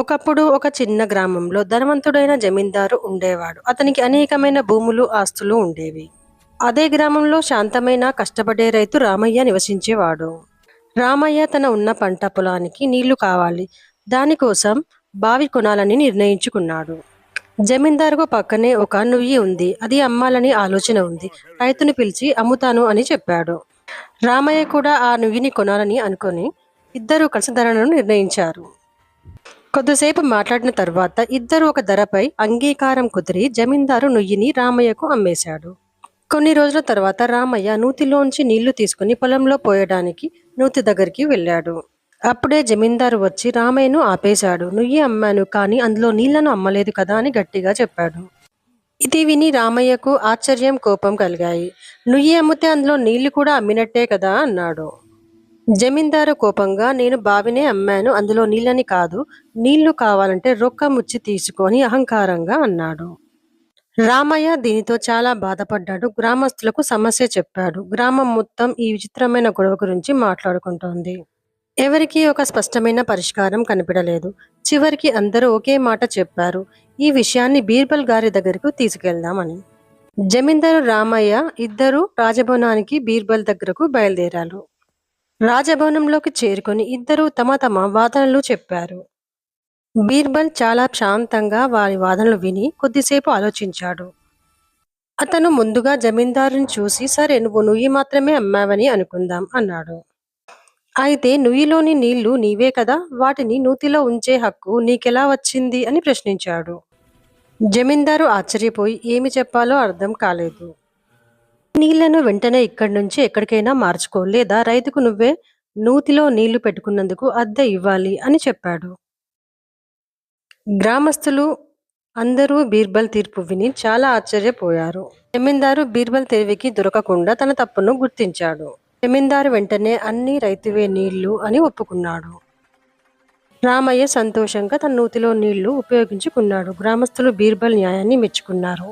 ఒకప్పుడు ఒక చిన్న గ్రామంలో ధనవంతుడైన జమీందారు ఉండేవాడు. అతనికి అనేకమైన భూములు, ఆస్తులు ఉండేవి. అదే గ్రామంలో శాంతమైన, కష్టపడే రైతు రామయ్య నివసించేవాడు. రామయ్య తన ఉన్న పంట పొలానికి నీళ్లు కావాలి. దానికోసం బావి కొనాలని నిర్ణయించుకున్నాడు. జమీందారుకు పక్కనే ఒక నుయ్యి ఉంది. అది అమ్మాలని ఆలోచన ఉంది. రైతుని పిలిచి అమ్ముతాను అని చెప్పాడు. రామయ్య కూడా ఆ నుయ్యిని కొనాలని అనుకొని ఇద్దరూ కలిసి ధరను నిర్ణయించారు. కొద్దిసేపు మాట్లాడిన తర్వాత ఇద్దరు ఒక ధరపై అంగీకారం కుదిరి జమీందారు నుయ్యిని రామయ్యకు అమ్మేశాడు. కొన్ని రోజుల తర్వాత రామయ్య నూతిలోంచి నీళ్లు తీసుకుని పొలంలో పోయడానికి నూతి దగ్గరికి వెళ్ళాడు. అప్పుడే జమీందారు వచ్చి రామయ్యను ఆపేశాడు. నుయ్యి అమ్మాను, కానీ అందులో నీళ్లను అమ్మలేదు కదా అని గట్టిగా చెప్పాడు. ఇది విని రామయ్యకు ఆశ్చర్యం, కోపం కలిగాయి. నుయ్యి అమ్మితే అందులో నీళ్లు కూడా అమ్మినట్టే కదా అన్నాడు. జమీందారు కోపంగా, నేను బావినే అమ్మాను, అందులో నీళ్ళని కాదు. నీళ్లు కావాలంటే రొక్క ముచ్చి తీసుకొని అహంకారంగా అన్నాడు. రామయ్య దీనితో చాలా బాధపడ్డాడు. గ్రామస్తులకు సమస్య చెప్పాడు. గ్రామం మొత్తం ఈ విచిత్రమైన గొడవ గురించి మాట్లాడుకుంటోంది. ఎవరికీ ఒక స్పష్టమైన పరిష్కారం కనిపించలేదు. చివరికి అందరూ ఒకే మాట చెప్పారు, ఈ విషయాన్ని బీర్బల్ గారి దగ్గరకు తీసుకెళ్దామని. జమీందారు రామయ్య ఇద్దరు రాజభవనానికి బీర్బల్ దగ్గరకు బయలుదేరారు. రాజభవనంలోకి చేరుకొని ఇద్దరూ తమ తమ వాదనలు చెప్పారు. బీర్బల్ చాలా శాంతంగా వారి వాదనలు విని కొద్దిసేపు ఆలోచించాడు. అతను ముందుగా జమీందారుని చూసి, సరే, నువ్వు నుయ్యి మాత్రమే అమ్మావని అనుకుందాం అన్నాడు. అయితే నుయ్యిలోని నీళ్లు నీవే కదా, వాటిని నూతిలో ఉంచే హక్కు నీకెలా వచ్చింది అని ప్రశ్నించాడు. జమీందారు ఆశ్చర్యపోయి ఏమి చెప్పాలో అర్థం కాలేదు. నీళ్లను వెంటనే ఇక్కడి నుంచి ఎక్కడికైనా మార్చుకో, లేదా రైతుకు నువ్వే నూతిలో నీళ్లు పెట్టుకున్నందుకు అద్దె ఇవ్వాలి అని చెప్పాడు. గ్రామస్తులు అందరూ బీర్బల్ తీర్పు విని చాలా ఆశ్చర్యపోయారు. జమీందారు బీర్బల్ తెలివికి దొరకకుండా తన తప్పును గుర్తించాడు. జమీందారు వెంటనే అన్ని రైతువే నీళ్లు అని ఒప్పుకున్నాడు. రామయ్య సంతోషంగా తన నూతిలో నీళ్లు ఉపయోగించుకున్నాడు. గ్రామస్తులు బీర్బల్ న్యాయాన్ని మెచ్చుకున్నారు.